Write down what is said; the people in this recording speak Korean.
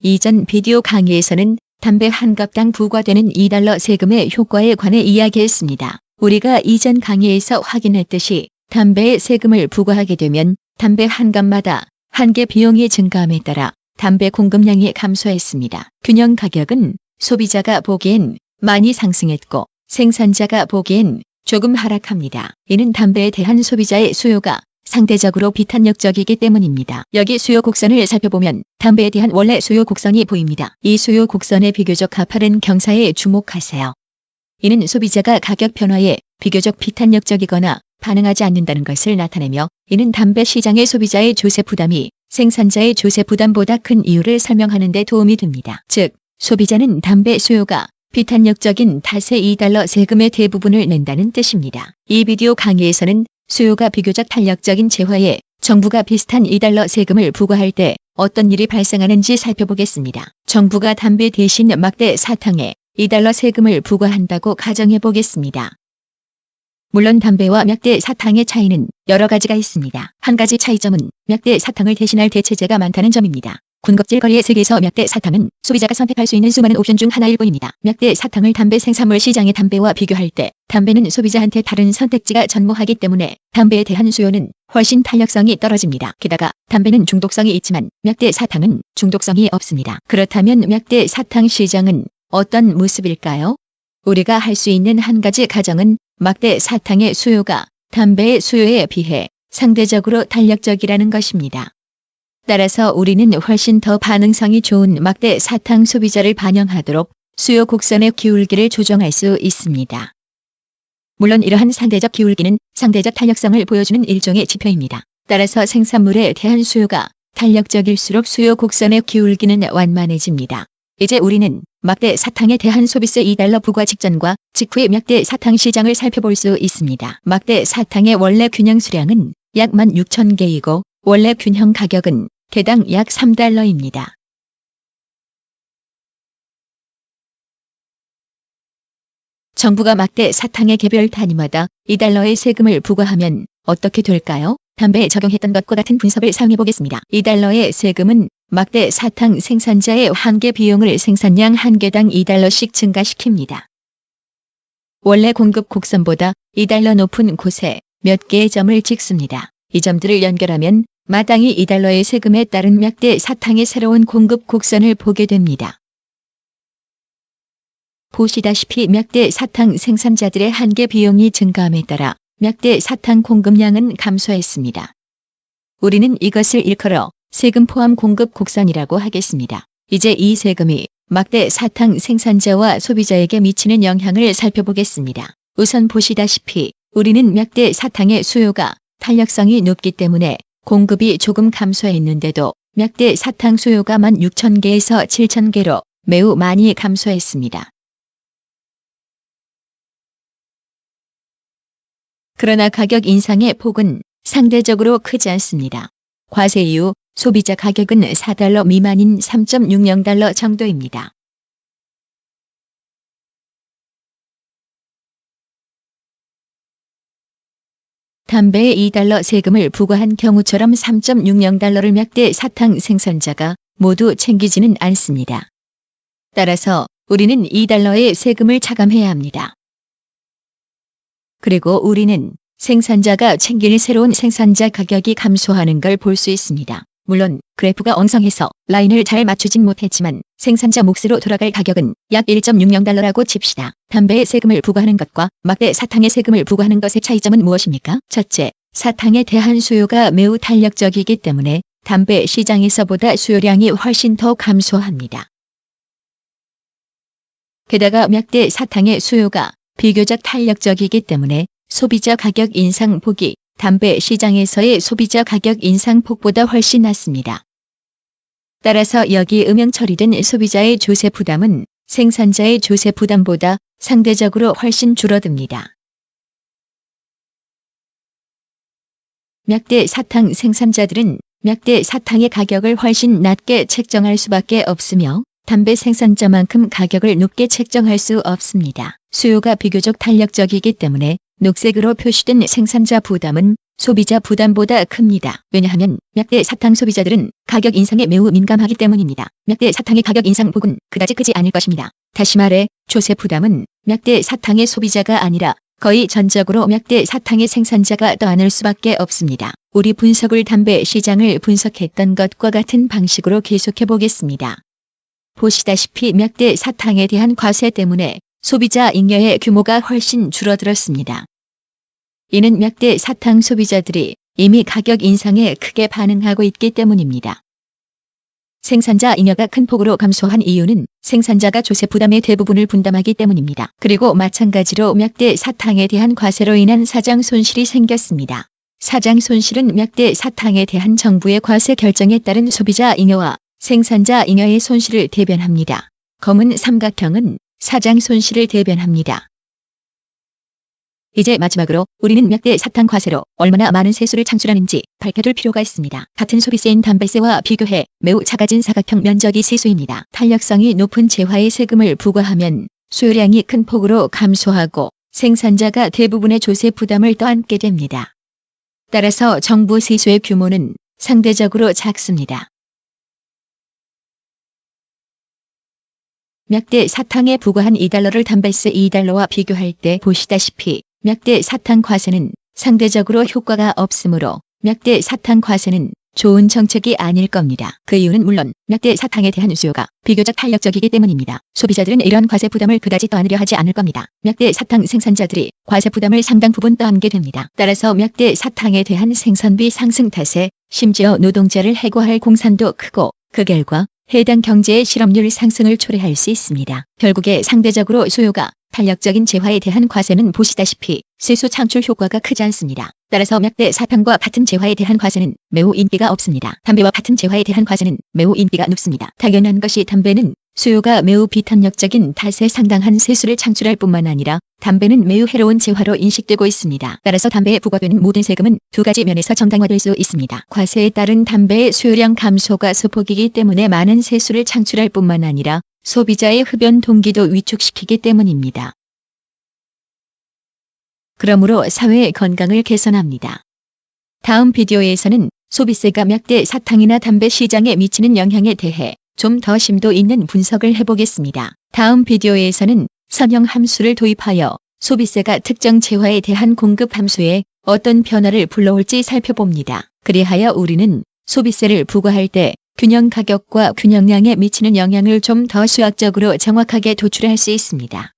이전 비디오 강의에서는 담배 한 갑당 부과되는 $2 세금의 효과에 관해 이야기했습니다. 우리가 이전 강의에서 확인했듯이 담배에 세금을 부과하게 되면 담배 한 갑마다 한개 비용이 증가함에 따라 담배 공급량이 감소했습니다. 균형 가격은 소비자가 보기엔 많이 상승했고 생산자가 보기엔 조금 하락합니다. 이는 담배에 대한 소비자의 수요가 상대적으로 비탄력적이기 때문입니다. 여기 수요 곡선을 살펴보면 담배에 대한 원래 수요 곡선이 보입니다. 이 수요 곡선의 비교적 가파른 경사에 주목하세요. 이는 소비자가 가격 변화에 비교적 비탄력적이거나 반응하지 않는다는 것을 나타내며 이는 담배 시장의 소비자의 조세 부담이 생산자의 조세 부담보다 큰 이유를 설명하는 데 도움이 됩니다. 즉, 소비자는 담배 수요가 비탄력적인 탓에 $2 세금의 대부분을 낸다는 뜻입니다. 이 비디오 강의에서는 수요가 비교적 탄력적인 재화에 정부가 비슷한 $2 세금을 부과할 때 어떤 일이 발생하는지 살펴보겠습니다. 정부가 담배 대신 막대 사탕에 $2 세금을 부과한다고 가정해 보겠습니다. 물론 담배와 막대 사탕의 차이는 여러 가지가 있습니다. 한 가지 차이점은 막대 사탕을 대신할 대체재가 많다는 점입니다. 군것질 거리의 세계에서 막대 사탕은 소비자가 선택할 수 있는 수많은 옵션 중 하나일 뿐입니다. 막대 사탕을 담배 생산물 시장의 담배와 비교할 때 담배는 소비자한테 다른 선택지가 전무하기 때문에 담배에 대한 수요는 훨씬 탄력성이 떨어집니다. 게다가 담배는 중독성이 있지만 막대 사탕은 중독성이 없습니다. 그렇다면 막대 사탕 시장은 어떤 모습일까요? 우리가 할 수 있는 한 가지 가정은 막대 사탕의 수요가 담배의 수요에 비해 상대적으로 탄력적이라는 것입니다. 따라서 우리는 훨씬 더 반응성이 좋은 막대 사탕 소비자를 반영하도록 수요 곡선의 기울기를 조정할 수 있습니다. 물론 이러한 상대적 기울기는 상대적 탄력성을 보여주는 일종의 지표입니다. 따라서 생산물에 대한 수요가 탄력적일수록 수요 곡선의 기울기는 완만해집니다. 이제 우리는 막대 사탕에 대한 소비세 $2 부과 직전과 직후의 막대 사탕 시장을 살펴볼 수 있습니다. 막대 사탕의 원래 균형 수량은 약 16,000개이고 원래 균형 가격은 개당 약 $3입니다. 정부가 막대 사탕의 개별 단위마다 $2의 세금을 부과하면 어떻게 될까요? 담배에 적용했던 것과 같은 분석을 사용해 보겠습니다. $2의 세금은 막대 사탕 생산자의 한 개 비용을 생산량 한 개당 $2씩 증가시킵니다. 원래 공급 곡선보다 $2 높은 곳에 몇 개의 점을 찍습니다. 이 점들을 연결하면 마땅히 $2의 세금에 따른 막대 사탕의 새로운 공급 곡선을 보게 됩니다. 보시다시피 막대 사탕 생산자들의 한 개 비용이 증가함에 따라 막대 사탕 공급량은 감소했습니다. 우리는 이것을 일컬어 세금 포함 공급 곡선이라고 하겠습니다. 이제 이 세금이 막대 사탕 생산자와 소비자에게 미치는 영향을 살펴보겠습니다. 우선 보시다시피 우리는 막대 사탕의 수요가 탄력성이 높기 때문에 공급이 조금 감소했는데도 막대 사탕 수요가 16,000개에서 7,000개로 매우 많이 감소했습니다. 그러나 가격 인상의 폭은 상대적으로 크지 않습니다. 과세 이후 소비자 가격은 $4 미만인 $3.60 정도입니다. 담배에 $2 세금을 부과한 경우처럼 $3.60를 막대 사탕 생산자가 모두 챙기지는 않습니다. 따라서 우리는 $2의 세금을 차감해야 합니다. 그리고 우리는 생산자가 챙길 새로운 생산자 가격이 감소하는 걸 볼 수 있습니다. 물론 그래프가 엉성해서 라인을 잘 맞추진 못했지만 생산자 몫으로 돌아갈 가격은 약 $1.60라고 칩시다. 담배에 세금을 부과하는 것과 막대 사탕에 세금을 부과하는 것의 차이점은 무엇입니까? 첫째, 사탕에 대한 수요가 매우 탄력적이기 때문에 담배 시장에서보다 수요량이 훨씬 더 감소합니다. 게다가 막대 사탕의 수요가 비교적 탄력적이기 때문에 소비자 가격 인상 폭이 담배 시장에서의 소비자 가격 인상 폭보다 훨씬 낮습니다. 따라서 여기 음영 처리된 소비자의 조세 부담은 생산자의 조세 부담보다 상대적으로 훨씬 줄어듭니다. 막대 사탕 생산자들은 막대 사탕의 가격을 훨씬 낮게 책정할 수밖에 없으며 담배 생산자만큼 가격을 높게 책정할 수 없습니다. 수요가 비교적 탄력적이기 때문에 녹색으로 표시된 생산자 부담은 소비자 부담보다 큽니다. 왜냐하면 약대 사탕 소비자들은 가격 인상에 매우 민감하기 때문입니다. 약대 사탕의 가격 인상 폭은 그다지 크지 않을 것입니다. 다시 말해 조세 부담은 약대 사탕의 소비자가 아니라 거의 전적으로 약대 사탕의 생산자가 떠안을 수밖에 없습니다. 우리 분석을 담배 시장을 분석했던 것과 같은 방식으로 계속해 보겠습니다. 보시다시피 약대 사탕에 대한 과세 때문에 소비자 잉여의 규모가 훨씬 줄어들었습니다. 이는 약대 사탕 소비자들이 이미 가격 인상에 크게 반응하고 있기 때문입니다. 생산자 잉여가 큰 폭으로 감소한 이유는 생산자가 조세 부담의 대부분을 분담하기 때문입니다. 그리고 마찬가지로 약대 사탕에 대한 과세로 인한 사장 손실이 생겼습니다. 사장 손실은 약대 사탕에 대한 정부의 과세 결정에 따른 소비자 잉여와 생산자 잉여의 손실을 대변합니다. 검은 삼각형은 사장 손실을 대변합니다. 이제 마지막으로 우리는 약대 사탕 과세로 얼마나 많은 세수를 창출하는지 밝혀둘 필요가 있습니다. 같은 소비세인 담배세와 비교해 매우 작아진 사각형 면적이 세수입니다. 탄력성이 높은 재화에 세금을 부과하면 수요량이 큰 폭으로 감소하고 생산자가 대부분의 조세 부담을 떠안게 됩니다. 따라서 정부 세수의 규모는 상대적으로 작습니다. 약대 사탕에 부과한 $2를 담배세 $2와 비교할 때 보시다시피 약대 사탕 과세는 상대적으로 효과가 없으므로 약대 사탕 과세는 좋은 정책이 아닐 겁니다. 그 이유는 물론 약대 사탕에 대한 수요가 비교적 탄력적이기 때문입니다. 소비자들은 이런 과세 부담을 그다지 떠안으려 하지 않을 겁니다. 약대 사탕 생산자들이 과세 부담을 상당 부분 떠안게 됩니다. 따라서 약대 사탕에 대한 생산비 상승 탓에 심지어 노동자를 해고할 공산도 크고 그 결과 해당 경제의 실업률 상승을 초래할 수 있습니다. 결국에 상대적으로 수요가 탄력적인 재화에 대한 과세는 보시다시피 세수 창출 효과가 크지 않습니다. 따라서 약대 사탕과 같은 재화에 대한 과세는 매우 인기가 없습니다. 담배와 같은 재화에 대한 과세는 매우 인기가 높습니다. 당연한 것이 담배는 수요가 매우 비탄력적인 탓에 상당한 세수를 창출할 뿐만 아니라 담배는 매우 해로운 재화로 인식되고 있습니다. 따라서 담배에 부과되는 모든 세금은 두 가지 면에서 정당화될 수 있습니다. 과세에 따른 담배의 수요량 감소가 소폭이기 때문에 많은 세수를 창출할 뿐만 아니라 소비자의 흡연 동기도 위축시키기 때문입니다. 그러므로 사회의 건강을 개선합니다. 다음 비디오에서는 소비세가 약대 사탕이나 담배 시장에 미치는 영향에 대해 좀 더 심도 있는 분석을 해보겠습니다. 다음 비디오에서는 선형 함수를 도입하여 소비세가 특정 재화에 대한 공급 함수에 어떤 변화를 불러올지 살펴봅니다. 그리하여 우리는 소비세를 부과할 때 균형 가격과 균형량에 미치는 영향을 좀 더 수학적으로 정확하게 도출할 수 있습니다.